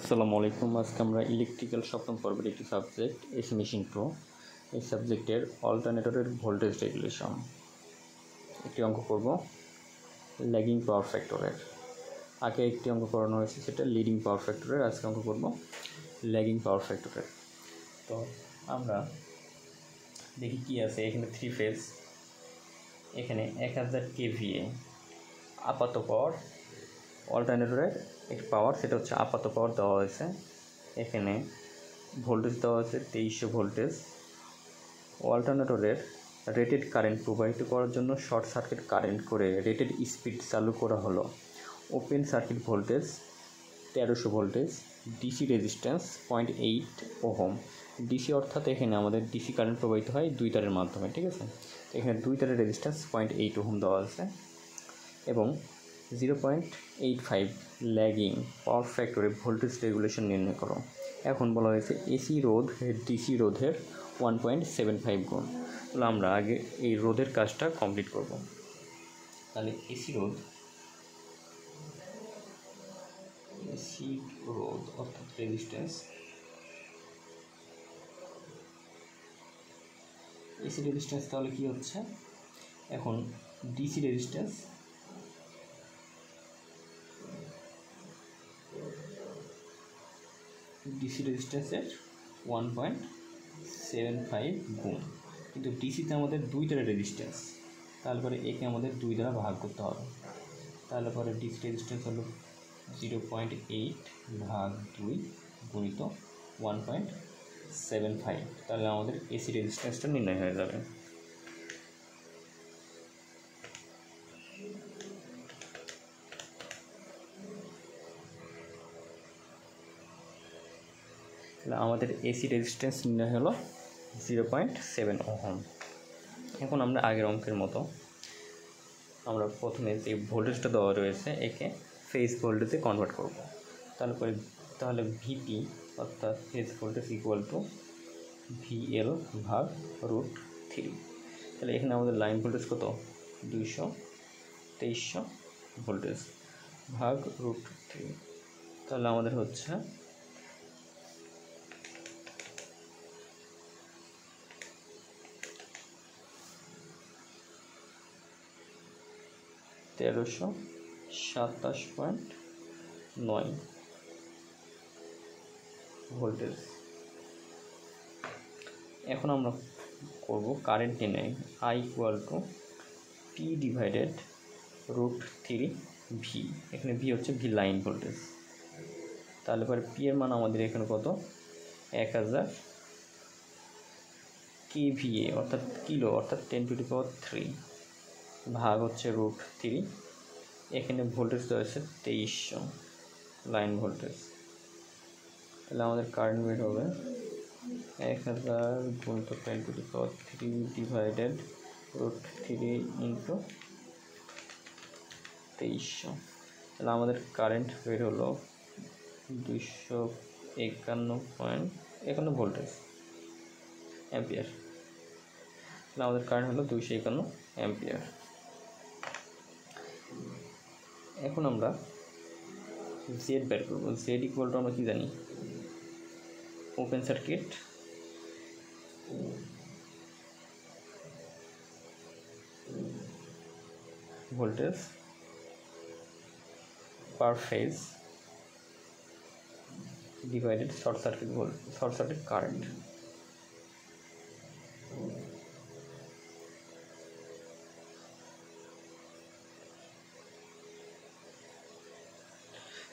আসসালামু আলাইকুম। আজকে আমরা ইলেকট্রিক্যাল সপ্তম পর্বের একটি সাবজেক্ট এসি মেশিন প্রো, এই সাবজেক্টের অল্টারনেটরের ভোল্টেজ রেগুলেশন একটি অঙ্ক করব ল্যাগিং পাওয়ার ফ্যাক্টরের। আগে একটি অঙ্ক করানো হয়েছে, সেটা লিডিং পাওয়ার ফ্যাক্টরের। আজকে অঙ্ক করব ল্যাগিং পাওয়ার ফ্যাক্টরের। তো আমরা দেখি কি আছে। এখানে 3 ফেজ, এখানে 1000 kVA আপাত পাওয়ার, অল্টারনেটরের একটি পাওয়ার, সেটা হচ্ছে আপাত পাওয়ার দেওয়া হয়েছে। এখানে ভোল্টেজ দেওয়া আছে 2300 ভোল্টেজ। অল্টারনেটরের রেটেড কারেন্ট প্রবাহিত করার জন্য শর্ট সার্কিট কারেন্ট করে রেটেড স্পিড চালু করা হলো। Open circuit voltage 1300 voltage, DC resistance 0.8 ohm. DC অর্থাৎ এখানে আমাদের ডিসি কারেন্ট প্রবাহিত হয় 2 তারের মাধ্যমে, ঠিক আছে। এখানে 2 তারের রেজিস্ট্যান্স 0.8 ওহম দেওয়া আছে এবং 0.85 ল্যাগিং পাওয়ার ফ্যাক্টরে ভোল্টেজ রেগুলেশন নির্ণয় করো। এখন বলা হয়েছে এসি রোধ ডিসি রোধের 1.75 গুণ। তাহলে আমরা আগে এই রোধের কাজটা কমপ্লিট করব। তাহলে এসি রোধ অর্থাৎ রেজিস্ট্যান্স, এসি রেজিস্ট্যান্স তাহলে কি হচ্ছে, এখন ডিসি রেজিস্ট্যান্স রেজিস্ট্যান্সের 1.75 গুণ, কিন্তু ডিসিতে আমাদের 2 তারের রেজিস্ট্যান্স, তারপরে একে আমাদের 2 দ্বারা ভাগ করতে হবে। তাহলে পরে ডিসি রেজিস্ট্যান্স হলো 0.8 ভাগ 2 গুণিত 1.75, তাহলে আমাদের এসি রেজিস্ট্যান্সটা নির্ণয় হয়ে যাবে। আমাদের এসি রেজিস্ট্যান্স নির্ণয় হলো 0.7 ওহম। এখন আমরা আগের অঙ্কের মতো আমরা প্রথমে যে ভোল্টেজটা দেওয়া রয়েছে একে ফেজ ভোল্টেজে কনভার্ট করব। তাহলে ভিপি অর্থাৎ phase voltage equal to VL ভাগ √3। তাহলে এখানে আমাদের লাইন ভোল্টেজ কত, 2300 ভোল্টেজ ভাগ √3। তাহলে আমাদের হচ্ছে 1327.9 ভোল্টেজ। এখন আমরা করব কারেন্ট নির্ণয়। I equal to P divided √3 V. এখানে ভি হচ্ছে ভি লাইন ভোল্টেজ। তাহলে পরে পি এর মান আমাদের এখানে কত, 1000 kVA অর্থাৎ কিলো অর্থাৎ 10⁻³ ভাগ হচ্ছে √3। এখানে ভোল্টেজ দেওয়া আছে 2300 লাইন ভোল্টেজ। তাহলে আমাদের কারেন্ট বের হবে 1000 গুণিত 10⁻³ ডিভাইডেড √3 ইন্টু 2300। তাহলে আমাদের কারেন্ট বের হলো 251.51 ভোল্টেজ অ্যাম্পিয়ার। তাহলে আমাদের কারেন্ট হলো 251 অ্যাম্পিয়ার। এখন আমরা জেড বের করব। জেড ইকুয়াল টু আমরা কি জানি, ওপেন সার্কিট ভোল্টেজ পার phase divided short circuit current.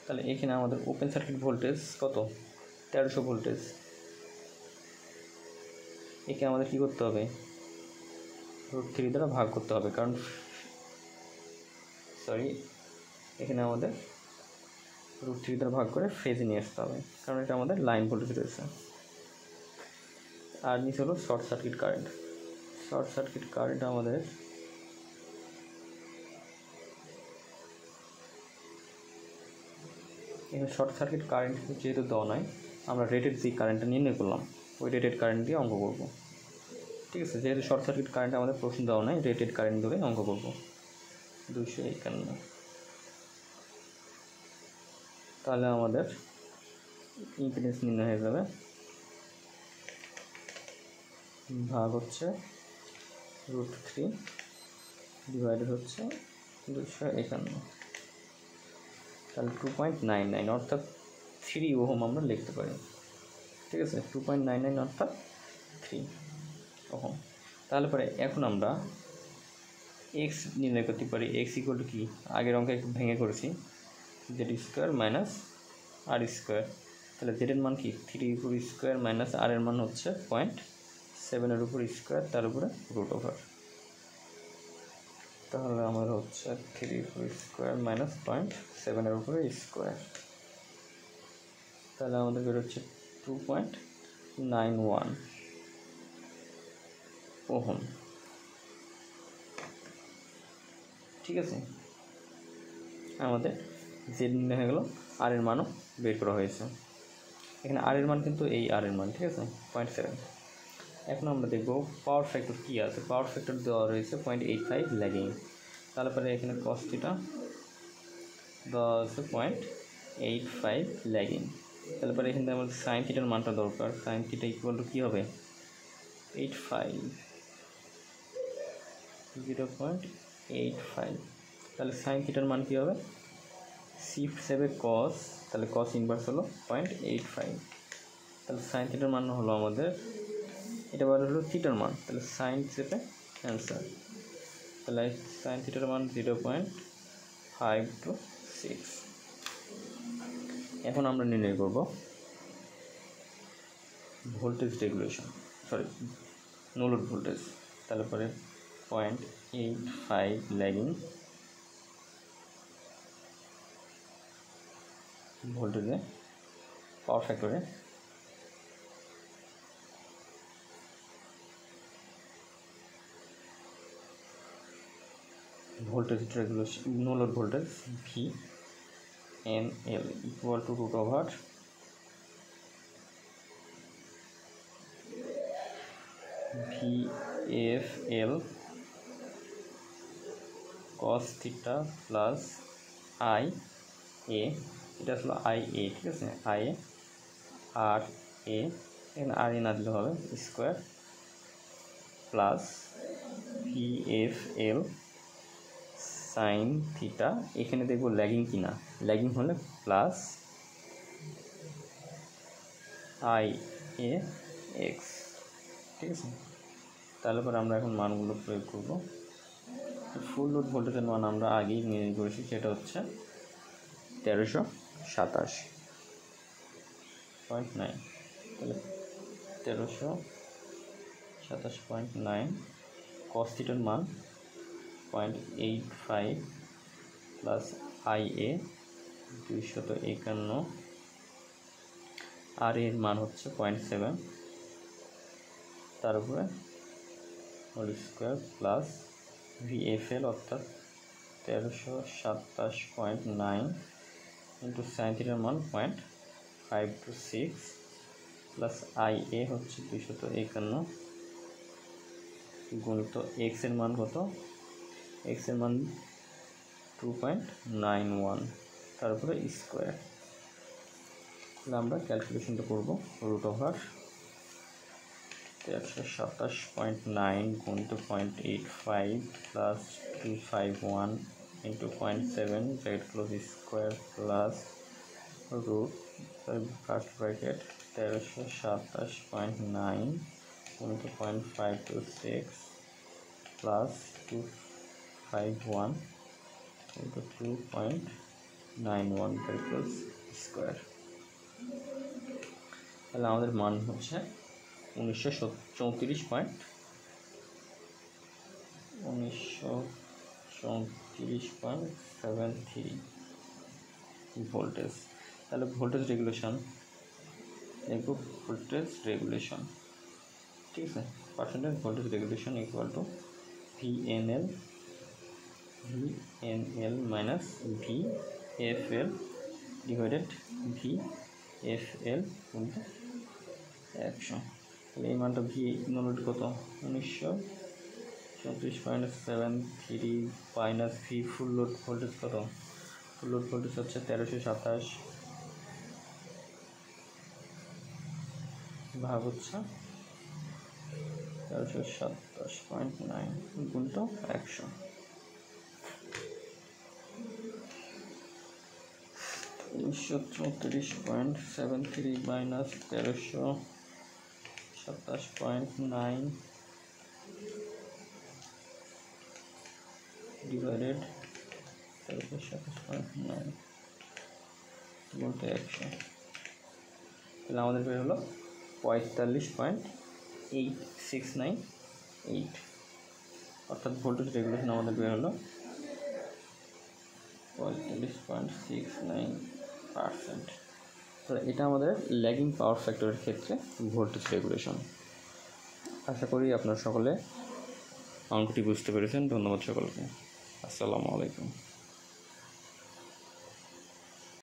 তাহলে এখানে আমাদের ওপেন সার্কিট ভোল্টেজ কত, 1300 ভোল্টেজ। একে আমাদের কি করতে হবে, √3 দ্বারা ভাগ করতে হবে, কারণ এখানে আমাদের √3 দ্বারা ভাগ করে ফেজে নিয়ে আসতে হবে, কারণ এটা আমাদের লাইন ভোল্টেজ রয়েছে। আর নিচে হলো short circuit current. Short circuit current আমাদের এখানে শর্ট সার্কিট কারেন্ট যেহেতু দেওয়া নয়, আমরা রেটেড যে কারেন্টটা নির্ণয় করলাম ওই রেটেড কারেন্ট দিয়ে অঙ্ক করব, ঠিক আছে। যেহেতু শর্ট সার্কিট কারেন্ট আমাদের প্রশ্ন দেওয়া নয়, রেটেড কারেন্ট ধরে অঙ্ক করব। 251। তাহলে আমাদের ইম্পিডেন্স নির্ণয় হয়ে যাবে, ভাগ হচ্ছে √3 ডিভাইডেড হচ্ছে 251, তাহলে 2.99 অর্থাৎ 3 ওহম আমরা লিখতে পারি। ঠিক আছে, 2.99 অর্থাৎ 3 ওহম। তাহলে পরে এখন আমরা এক্স নির্ণয় করতে পারি। এক্স ইকুয়াল টু কি, আগের অঙ্কে একটু ভেঙে করেছি, জেড স্কোয়ার মাইনাস আর স্কোয়ার। তাহলে জেডের মান কি 3 উপর স্কোয়ার মাইনাস আর এর মান হচ্ছে 0.7 উপর স্কোয়ার, তার উপরে √ওভার। তাহলে আমার হচ্ছে 3 উপর স্কোয়ার মাইনাস 0.7 উপরে স্কোয়ার। তাহলে আমাদের বেরোচ্ছে 2.91 ওহম। ঠিক আছে, আমাদের জেড নির্ণয় হয়ে গেল, আর এর মানও বের করা হয়েছে। এখানে আর এর মান কিন্তু এই আর এর মান, ঠিক আছে 0.7। এখন আমরা দেখব পাওয়ার ফ্যাক্টর কী আছে। পাওয়ার ফ্যাক্টর দেওয়া রয়েছে 0.85 ল্যাগিং। তারপরে এখানে কস থিটা দেওয়া আছে 0.85 ল্যাগিং। তারপরে এখানে আমাদের সাইন থিটার মানটা দরকার। সাইন থিটা ইকুয়াল টু কী হবে 85, 0.85। তাহলে সাইন থিটার মান কী হবে, শিফট হিসেবে কস, তাহলে কস ইনভার্স হলো 0.85। তাহলে সাইন থিটার মান হলো আমাদের, এটা বলা হলো থিটার মান, তাহলে সাইন হিসেবে অ্যান্সার। তাহলে সাইন থিটার মান 0.526। এখন আমরা নির্ণয় করব voltage regulation, no load voltage. তারপরে 0.85 ল্যাগিং ভোল্টেজে পাওয়ার ফ্যাক্টরে voltage regulation, no load voltage VNL equal to √over VFL cos theta plus IA, এটা আসলে IA, ঠিক আছে, IA আর এ, এখানে আর এ না দিলে হবে square, plus VFL sine theta, এখানে দেখবো ল্যাগিং কিনা, ল্যাগিং হলে প্লাস IA x, ঠিক আছে। তাহলে পরে আমরা এখন মানগুলো প্রয়োগ করব। ফুল লোড ভোল্টেজের মান আমরা আগেই নির্ণয় করেছি, সেটা হচ্ছে 1327.9। তাহলে 1327.9, কস থিটার মান 0.85 প্লাস IA 251, আর এর মান হচ্ছে 0.7, তার উপরে হোল স্কোয়ার প্লাস VFL অর্থাৎ 1327.9 ইন্টু সাইন থিটার মান 0.526 প্লাস IA হচ্ছে 251 গুণিত এক্স এর মান কত, এক্স এর মান 2.91, তারপরে স্কোয়ার। তাহলে আমরা ক্যালকুলেশনটা করব, √ওভার 1327.9 গুণিত 0.85 plus 251 into 0.7 bracket close square plus root first bracket 1327.9 গুণিত 0.526 plus 251 into 2.91 bracket close square. তাহলে আমাদের মান হচ্ছে 1934.73 ভোল্টেজ। তাহলে ভোল্টেজ রেগুলেশন দেখব, ভোল্টেজ রেগুলেশন, ঠিক আছে, percentage voltage regulation equal to VNL minus VFL divided VFL গুণিত 100। তাহলে এই মানটা ভি নোট কত 1934.73 minus V full load voltage কত, ফুল লোড ভোল্টেজ হচ্ছে 1327 ভাগ হচ্ছে 1327.9 গুণিত 100। 1934.73 মাইনাস 1327.9 ডিভাইডেড 1327.9 বলতে 100, তাহলে আমাদের বের হলো 45.8698, অর্থাৎ ভোল্টেজ রেগুলেশন আমাদের বের হলো 45.69%। তো এটা আমাদের ল্যাগিং পাওয়ার ফ্যাক্টরের ক্ষেত্রে ভোল্টেজ রেগুলেশন। আশা করি আপনারা সকলে অঙ্কটি বুঝতে পেরেছেন। ধন্যবাদ সকলকে। আসসালামু আলাইকুম।